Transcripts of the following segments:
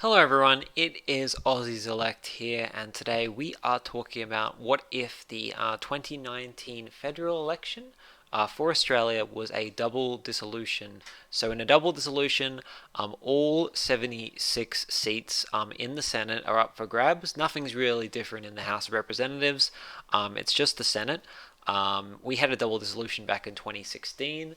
Hello everyone, it is Aussies Elect here, and today we are talking about what if the 2019 federal election for Australia was a double dissolution. So in a double dissolution, all 76 seats in the Senate are up for grabs. Nothing's really different in the House of Representatives. It's just the Senate. We had a double dissolution back in 2016.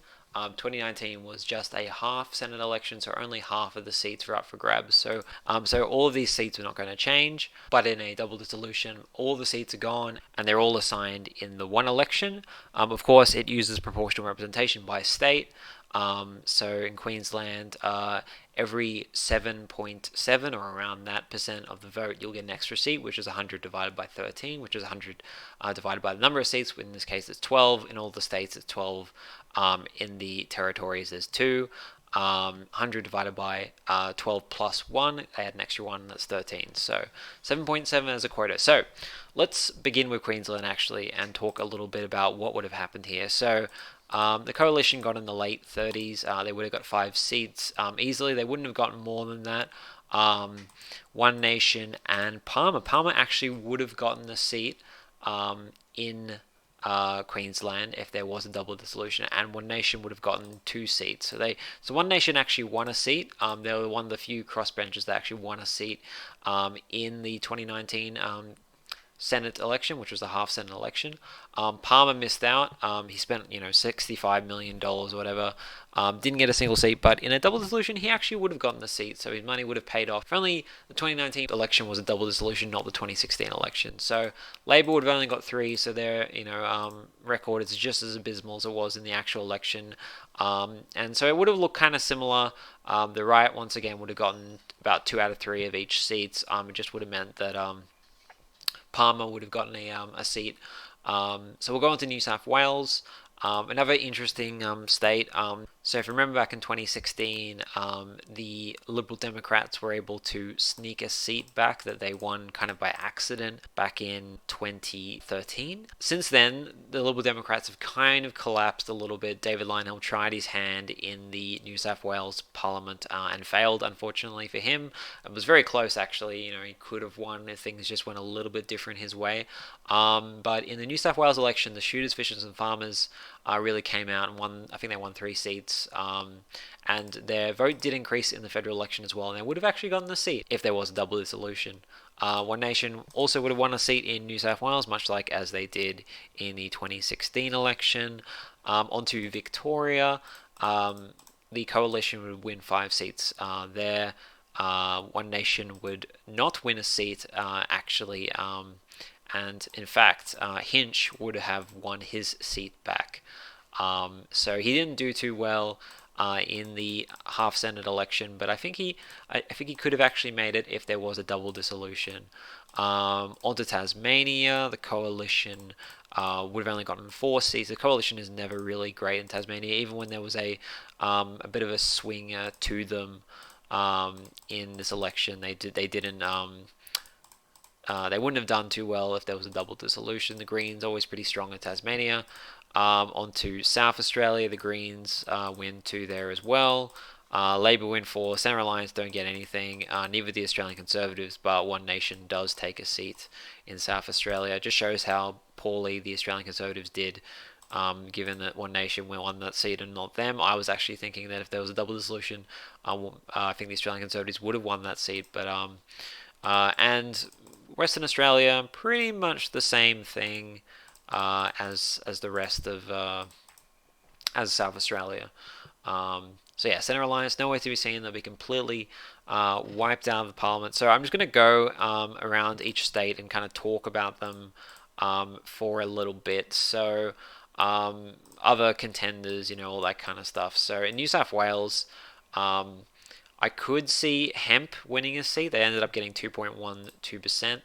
2019 was just a half Senate election, so only half of the seats were up for grabs. So all of these seats are not going to change. But in a double dissolution, all the seats are gone, and they're all assigned in the one election. Of course, it uses proportional representation by state. So in Queensland, every 7.7 or around that percent of the vote, you'll get an extra seat, which is 100 divided by 13, which is 100 divided by the number of seats. In this case, it's 12. In all the states, it's 12. In the territories, there's 2. 100 divided by 12 plus 1, they add an extra 1, that's 13. So 7.7 as a quota. So let's begin with Queensland actually and talk a little bit about what would have happened here. So the coalition got in the late 30s. They would have got 5 seats easily. They wouldn't have gotten more than that. One Nation and Palmer. Palmer actually would have gotten the seat in Queensland if there was a double dissolution, and One Nation would have gotten 2 seats. So One Nation actually won a seat. They were one of the few crossbenchers that actually won a seat in the 2019 Senate election, which was a half Senate election. Palmer missed out. He spent $65 million or whatever. Didn't get a single seat, but in a double dissolution, he actually would have gotten the seat, so his money would have paid off. If only the 2019 election was a double dissolution, not the 2016 election. So Labor would have only got 3, so their record is just as abysmal as it was in the actual election. And so it would have looked kind of similar. The right, once again, would have gotten about 2 out of 3 of each seats. It just would have meant that Palmer would have gotten a seat. So we'll go on to New South Wales. Another interesting state. So if you remember back in 2016, the Liberal Democrats were able to sneak a seat back that they won kind of by accident back in 2013. Since then, the Liberal Democrats have kind of collapsed a little bit. David Lynhill tried his hand in the New South Wales Parliament and failed, unfortunately for him. It was very close, actually. He could have won if things just went a little bit different his way. But in the New South Wales election, the shooters, fishers, and farmers really came out and won. I think they won 3 seats. And their vote did increase in the federal election as well, and they would have actually gotten the seat if there was a double dissolution. One Nation also would have won a seat in New South Wales, much like as they did in the 2016 election. Onto Victoria, the coalition would win 5 seats there. One Nation would not win a seat, actually, and in fact, Hinch would have won his seat back. So he didn't do too well in the half Senate election, but I think he could have actually made it if there was a double dissolution. Onto Tasmania, the coalition would have only gotten 4 seats. The coalition is never really great in Tasmania, even when there was a bit of a swing to them in this election. They didn't. They wouldn't have done too well if there was a double dissolution. The Greens always pretty strong in Tasmania. Onto South Australia, the Greens win 2 there as well. Labor win 4. Centre Alliance don't get anything. Neither the Australian Conservatives, but One Nation does take a seat in South Australia. It just shows how poorly the Australian Conservatives did, given that One Nation won that seat and not them. I was actually thinking that if there was a double dissolution, I think the Australian Conservatives would have won that seat. But and Western Australia, pretty much the same thing as the rest of as South Australia. So yeah, Centre Alliance nowhere to be seen. They'll be completely wiped out of the Parliament. So I'm just going to go around each state and kind of talk about them for a little bit. So other contenders, all that kind of stuff. So in New South Wales, I could see Hemp winning a seat. They ended up getting 2.12%.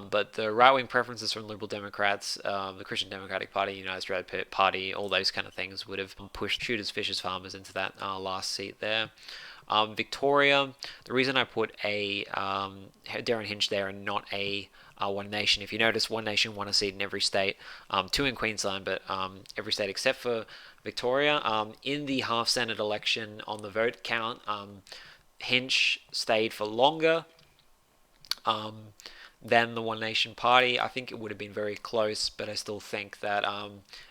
But the right-wing preferences from Liberal Democrats, the Christian Democratic Party, United Australia Party, all those kind of things would have pushed shooters, fishers, farmers into that last seat there. Victoria, the reason I put a Darren Hinch there and not a One Nation, if you notice, One Nation won a seat in every state, 2 in Queensland, but every state except for Victoria. In the half Senate election on the vote count, Hinch stayed for longer than the One Nation Party. I think it would have been very close, but I still think that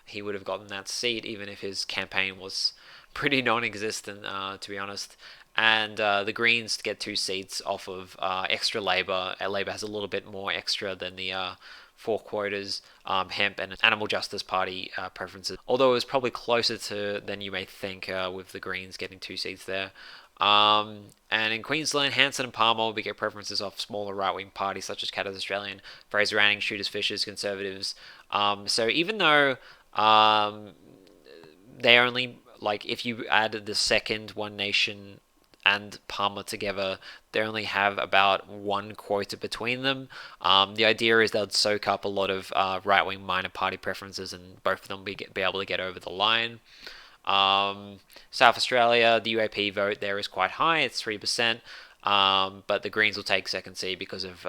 he would have gotten that seat, even if his campaign was pretty non-existent, to be honest. And the Greens get 2 seats off of extra Labour. Labour has a little bit more extra than the four quotas, hemp, and animal justice party preferences. Although it was probably closer to than you may think with the Greens getting 2 seats there. And in Queensland, Hanson and Palmer will get preferences off smaller right-wing parties such as Katter's Australian, Fraser Anning, Shooters Fishers, Conservatives. So even though they only, like, if you add the second One Nation and Palmer together, they only have about 1 quota between them. The idea is they'll soak up a lot of right-wing minor party preferences, and both of them be able to get over the line. South Australia, the UAP vote there is quite high, it's 3%, but the Greens will take second seat because of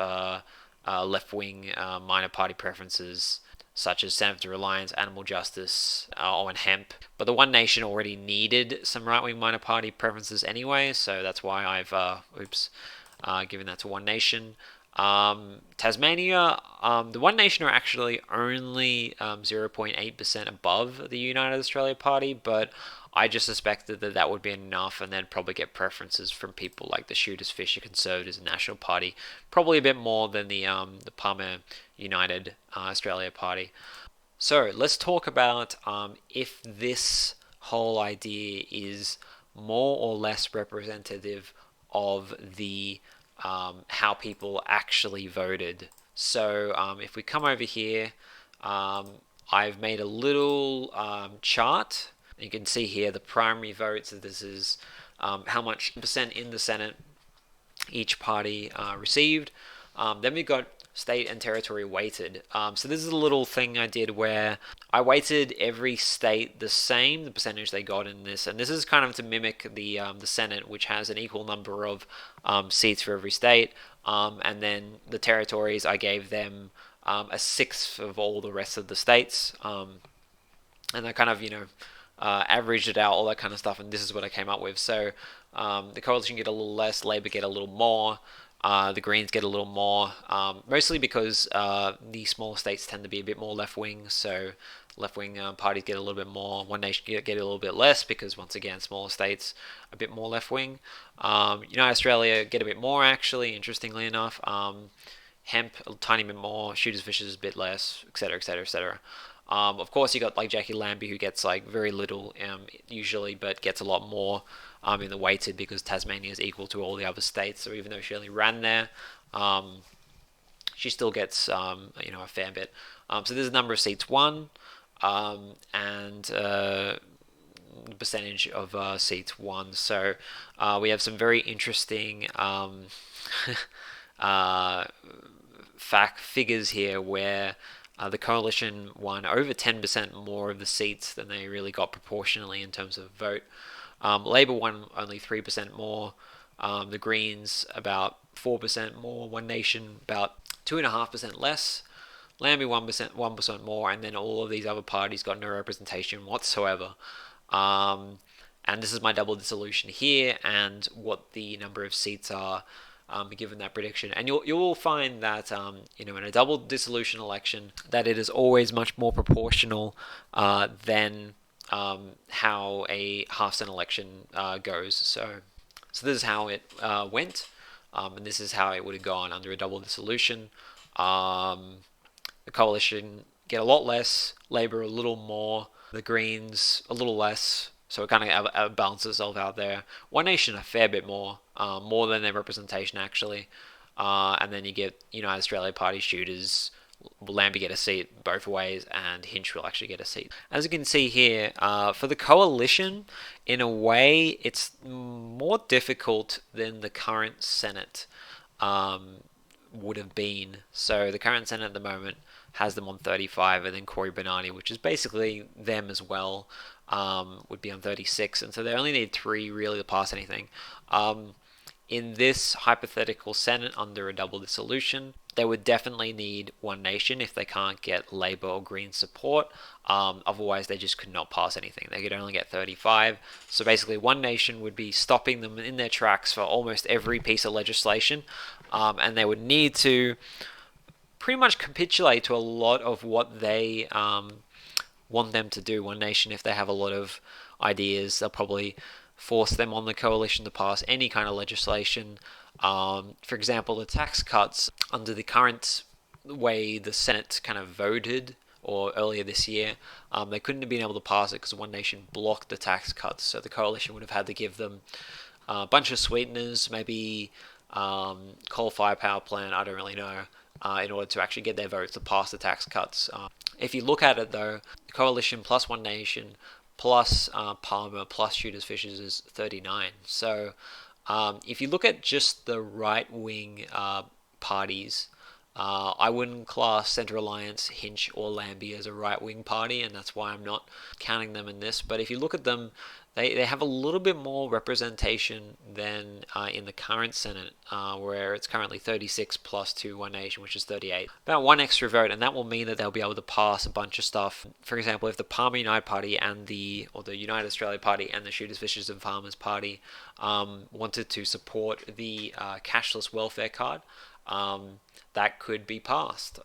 left-wing minor party preferences such as Senator Alliance, Animal Justice, and Hemp. But the One Nation already needed some right-wing minor party preferences anyway, so that's why I've given that to One Nation. Tasmania, the One Nation are actually only 0.8% above the United Australia Party, but I just suspected that that would be enough, and then probably get preferences from people like the Shooters, Fisher, Conservatives, and National Party, probably a bit more than the Palmer United Australia Party. So let's talk about if this whole idea is more or less representative of the how people actually voted. So if we come over here, I've made a little chart. You can see here the primary votes. This is how much percent in the Senate each party received. Then we've got state and territory weighted. So this is a little thing I did where I weighted every state the same, the percentage they got in this, and this is kind of to mimic the Senate, which has an equal number of seats for every state, and then the territories I gave them a sixth of all the rest of the states, and I kind of averaged it out, all that kind of stuff, and this is what I came up with. So the coalition get a little less, Labor get a little more. The Greens get a little more, mostly because the smaller states tend to be a bit more left-wing, so left-wing parties get a little bit more. One Nation get a little bit less because, once again, smaller states a bit more left-wing. United Australia get a bit more, actually, interestingly enough. Hemp a tiny bit more, Shooters Fishers a bit less, etc., etc., etc. Of course, you got like Jackie Lambie, who gets like very little usually, but gets a lot more in the weighted because Tasmania is equal to all the other states. So even though she only ran there, she still gets a fair bit. So there's a number of seats won, and the percentage of seats won. So we have some very interesting figures here where the coalition won over 10% more of the seats than they really got proportionally in terms of vote. Labor won only 3% more. The Greens about 4% more. One Nation about 2.5% less. Lambie 1% more, and then all of these other parties got no representation whatsoever. And this is my double dissolution here, and what the number of seats are given that prediction. And you'll find that in a double dissolution election, that it is always much more proportional than how a half cent election goes. So this is how it went, and this is how it would have gone under a double dissolution. The coalition get a lot less, Labor a little more, the Greens a little less. So it kind of balances itself out there. One Nation a fair bit more than their representation actually. And then you get United Australia Party Shooters, Lambie get a seat both ways, and Hinch will actually get a seat. As you can see here, for the coalition, in a way, it's more difficult than the current Senate would have been. So the current Senate at the moment has them on 35, and then Corey Bernardi, which is basically them as well, would be on 36, and so they only need 3 really to pass anything. in this hypothetical Senate under a double dissolution, they would definitely need One Nation if they can't get Labour or Green support. Otherwise, they just could not pass anything. They could only get 35. So basically, One Nation would be stopping them in their tracks for almost every piece of legislation, and they would need to pretty much capitulate to a lot of what they want them to do. One Nation, if they have a lot of ideas, they'll probably force them on the coalition to pass any kind of legislation. For example, the tax cuts under the current way the Senate kind of voted, or earlier this year, they couldn't have been able to pass it because One Nation blocked the tax cuts. So the coalition would have had to give them a bunch of sweeteners, maybe coal-fired power plant, I don't really know, in order to actually get their votes to pass the tax cuts. If you look at it though, the coalition plus One Nation plus Palmer plus Shooters Fishers is 39. So if you look at just the right-wing parties, I wouldn't class Centre Alliance, Hinch, or Lambie as a right-wing party, and that's why I'm not counting them in this. But if you look at them, they have a little bit more representation than in the current Senate, where it's currently 36 plus 2 One Nation, which is 38. About one extra vote, and that will mean that they'll be able to pass a bunch of stuff. For example, if the Palmer United Party and the United Australia Party and the Shooters, Fishers and Farmers Party wanted to support the cashless welfare card, that could be passed.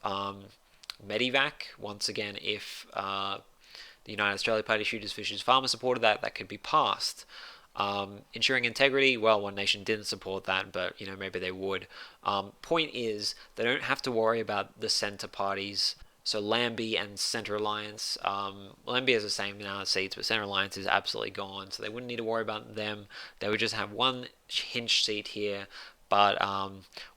Medivac, once again, if the United Australia Party, Shooters, Fishers, Farmers supported that, that could be passed. Ensuring integrity, well, One Nation didn't support that, but maybe they would. Point is, they don't have to worry about the centre parties. So Lambie and Centre Alliance, Lambie has the same amount of seats, but Centre Alliance is absolutely gone, so they wouldn't need to worry about them. They would just have one Hinch seat here, but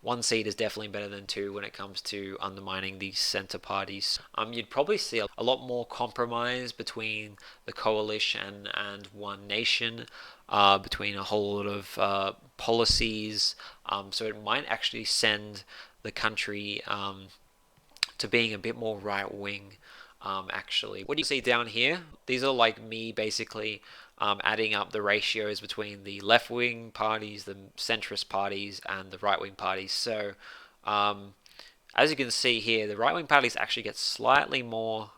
one seat is definitely better than two when it comes to undermining these centre parties. You'd probably see a lot more compromise between the coalition and One Nation, between a whole lot of policies. So it might actually send the country to being a bit more right-wing, actually. What do you see down here? These are like me basically adding up the ratios between the left-wing parties, the centrist parties, and the right-wing parties. So, as you can see here, the right-wing parties actually get slightly more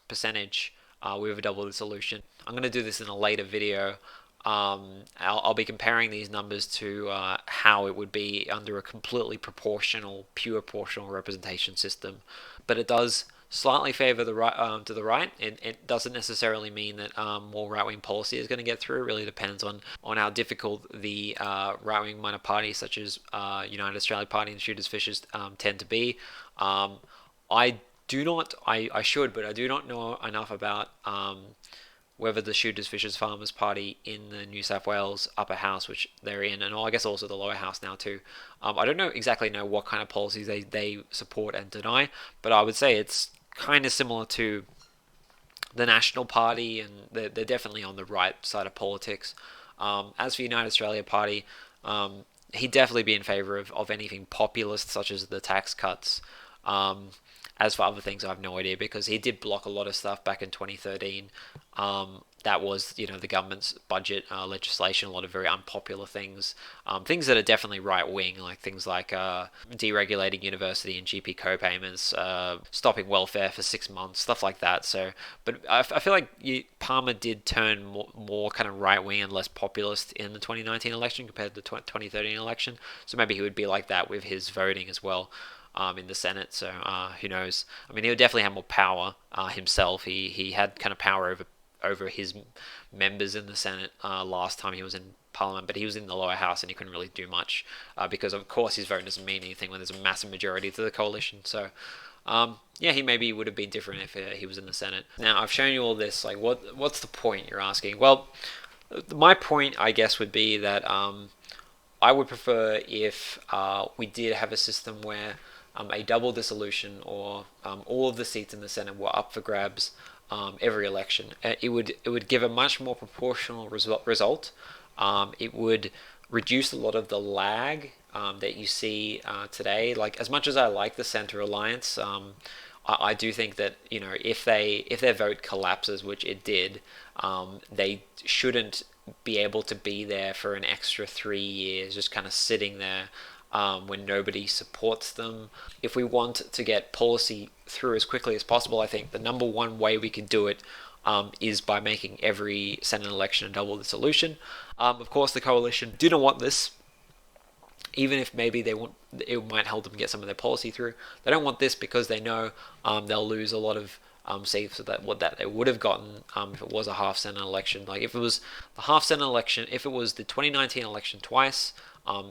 percentage with a double dissolution. I'm going to do this in a later video. I'll be comparing these numbers to how it would be under a completely proportional, pure proportional representation system. But it does slightly favour the right to the right. It doesn't necessarily mean that more right-wing policy is going to get through. It really depends on how difficult the right-wing minor parties such as United Australia Party and Shooters Fishers tend to be. I do not know enough about whether the Shooters, Fishers, Farmers Party in the New South Wales upper house, which they're in, and I guess also the lower house now too. I don't exactly know what kind of policies they support and deny, but I would say it's kind of similar to the National Party, and they're definitely on the right side of politics. As for United Australia Party, he'd definitely be in favour of anything populist, such as the tax cuts. As for other things, I have no idea, because he did block a lot of stuff back in 2013. That was, the government's budget legislation, a lot of very unpopular things. Things that are definitely right-wing, like things like deregulating university and GP co-payments, stopping welfare for 6 months, stuff like that. So, but I feel like Palmer did turn more kind of right-wing and less populist in the 2019 election compared to the 2013 election. So maybe he would be like that with his voting as well. In the Senate, so who knows? I mean, he would definitely have more power himself. He had kind of power over his members in the Senate last time he was in Parliament, but he was in the lower house and he couldn't really do much because, of course, his vote doesn't mean anything when there's a massive majority to the coalition. So, yeah, he maybe would have been different if he was in the Senate. Now, I've shown you all this. Like, what's the point, you're asking? Well, my point, I guess, would be that I would prefer if we did have a system where a double dissolution, or all of the seats in the Senate were up for grabs every election. It would give a much more proportional result. It would reduce a lot of the lag that you see today. Like, as much as I like the Centre Alliance, I do think that if their vote collapses, which it did, they shouldn't be able to be there for an extra 3 years, just kind of sitting there when nobody supports them. If we want to get policy through as quickly as possible, I think the number one way we can do it is by making every Senate election a double dissolution. Of course, the coalition do not want this, even if maybe it might help them get some of their policy through. They don't want this because they know they'll lose a lot of seats that they would have gotten if it was a half Senate election. Like if it was the half Senate election, if it was the 2019 election twice,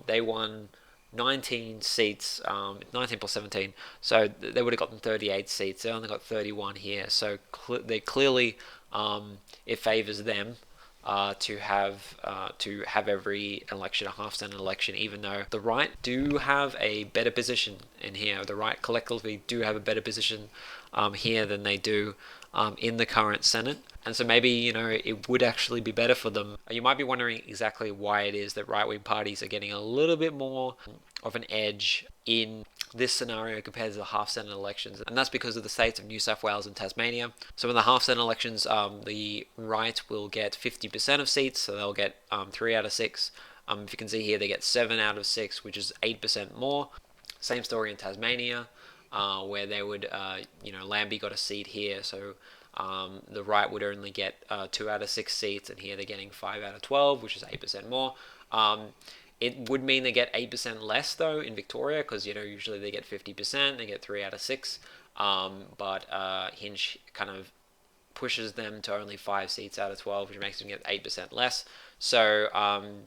they won 19 seats, 19 plus 17, so they would have gotten 38 seats. They only got 31 here, so they clearly it favors them to have every election a half Senate election, even though the right do have a better position in here. The right collectively do have a better position here than they do in the current Senate. And so maybe, it would actually be better for them. You might be wondering exactly why it is that right-wing parties are getting a little bit more of an edge in this scenario compared to the half Senate elections, and that's because of the states of New South Wales and Tasmania. So in the half Senate elections, the right will get 50% of seats, so they'll get 3 out of 6. If you can see here, they get 7 out of 6, which is 8% more. Same story in Tasmania, where they would, Lambie got a seat here, so the right would only get 2 out of 6 seats, and here they're getting 5 out of 12, which is 8% more. It would mean they get 8% less, though, in Victoria, because, usually they get 50%, they get 3 out of 6, but Hinch kind of pushes them to only 5 seats out of 12, which makes them get 8% less. So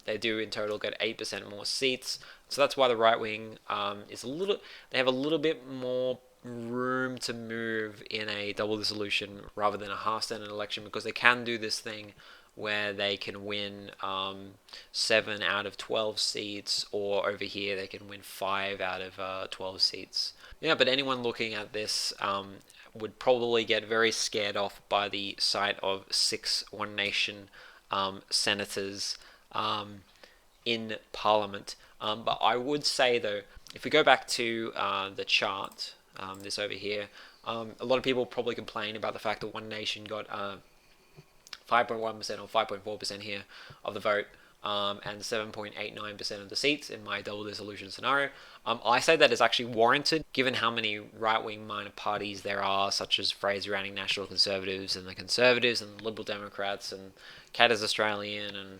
they do in total get 8% more seats. So that's why the right wing they have a little bit more room to move in a double dissolution rather than a half Senate election, because they can do this thing where they can win 7 out of 12 seats, or over here they can win 5 out of 12 seats. Yeah, but anyone looking at this would probably get very scared off by the sight of 6 One Nation senators in Parliament. But I would say, though, if we go back to the chart, this over here, a lot of people probably complain about the fact that One Nation got 5.1% or 5.4% here of the vote, and 7.89% of the seats in my double dissolution scenario. I say that is actually warranted, given how many right-wing minor parties there are, such as Fraser-Anning National Conservatives and the Conservatives and the Liberal Democrats and Katter's Australian and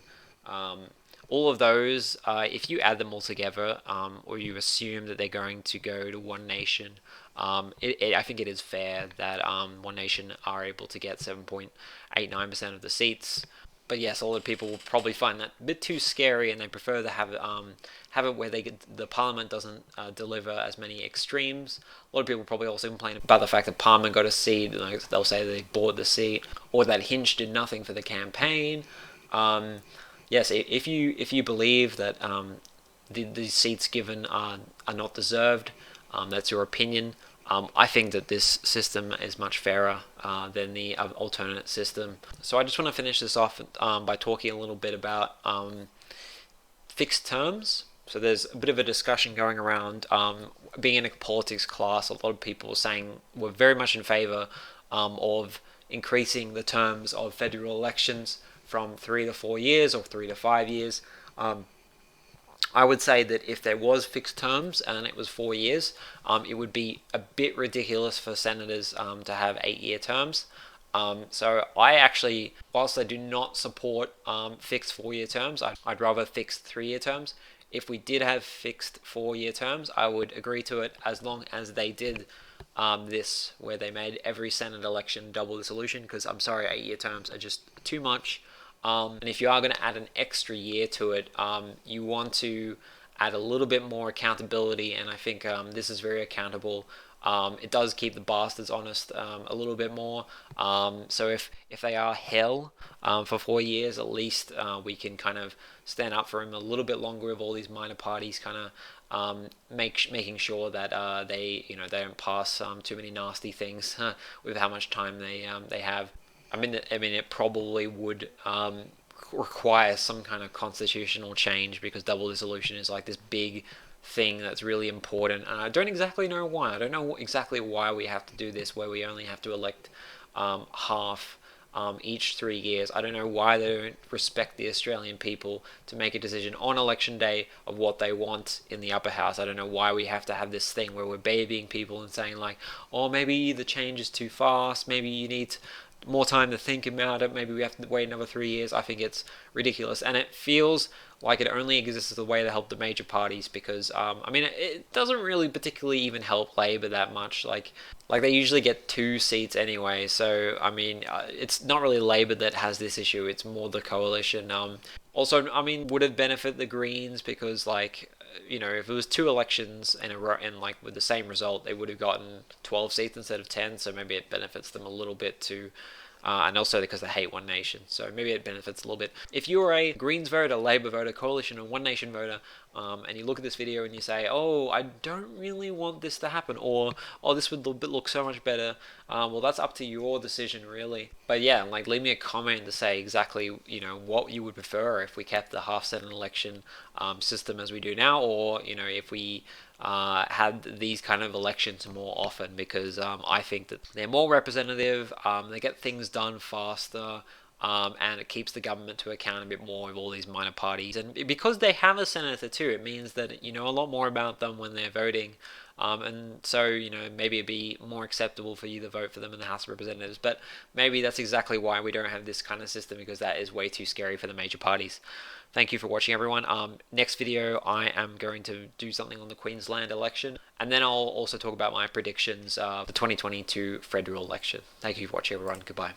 all of those. If you add them all together, or you assume that they're going to go to One Nation, I think it is fair that One Nation are able to get 7.89% of the seats. But yes, a lot of people will probably find that a bit too scary, and they prefer to have it where the Parliament doesn't deliver as many extremes. A lot of people probably also complain about the fact that Palmer got a seat. Like, they'll say they bought the seat, or that Hinch did nothing for the campaign. Yes, if you believe that the seats given are not deserved, that's your opinion. I think that this system is much fairer than the alternate system. So I just want to finish this off by talking a little bit about fixed terms. So there's a bit of a discussion going around being in a politics class. A lot of people are saying we're very much in favour of increasing the terms of federal elections from 3 to 4 years or 3 to 5 years. I would say that if there was fixed terms and it was 4 years, it would be a bit ridiculous for senators to have 8-year terms. So I actually, whilst I do not support fixed 4-year terms, I'd rather fixed 3-year terms. If we did have fixed 4-year terms, I would agree to it, as long as they did this, where they made every Senate election double dissolution, because I'm sorry, 8-year terms are just too much. And if you are going to add an extra year to it, you want to add a little bit more accountability, and I think this is very accountable. It does keep the bastards honest a little bit more. So if they are hell for 4 years, at least we can kind of stand up for him a little bit longer, with all these minor parties kind of making sure that they don't pass too many nasty things with how much time they have. I mean, it probably would require some kind of constitutional change, because double dissolution is like this big thing that's really important, and I don't exactly know why. I don't know exactly why we have to do this, where we only have to elect half each 3 years. I don't know why they don't respect the Australian people to make a decision on election day of what they want in the upper house. I don't know why we have to have this thing where we're babying people and saying like, oh, maybe the change is too fast, maybe you need more time to think about it, maybe we have to wait another 3 years. I think it's ridiculous, and it feels like it only exists as a way to help the major parties because I mean it doesn't really particularly even help Labor that much. Like they usually get 2 seats anyway, so I mean it's not really Labor that has this issue, it's more the coalition. Also, I mean, would it benefit the Greens because like if it was 2 elections in a row and like with the same result, they would have gotten 12 seats instead of 10. So maybe it benefits them a little bit too. And also because they hate One Nation, so maybe it benefits a little bit. If you're a Greens voter, Labor voter, Coalition, or One Nation voter, and you look at this video and you say, "Oh, I don't really want this to happen," or "Oh, this would look so much better," well, that's up to your decision, really. But yeah, like leave me a comment to say exactly what you would prefer if we kept the half-cent election system as we do now, or if we had these kind of elections more often, because I think that they're more representative, they get things done faster, and it keeps the government to account a bit more with all these minor parties. And because they have a senator too, it means that you know a lot more about them when they're voting. And so, maybe it'd be more acceptable for you to vote for them in the House of Representatives. But maybe that's exactly why we don't have this kind of system, because that is way too scary for the major parties. Thank you for watching, everyone. Next video, I am going to do something on the Queensland election. And then I'll also talk about my predictions of the 2022 federal election. Thank you for watching, everyone. Goodbye.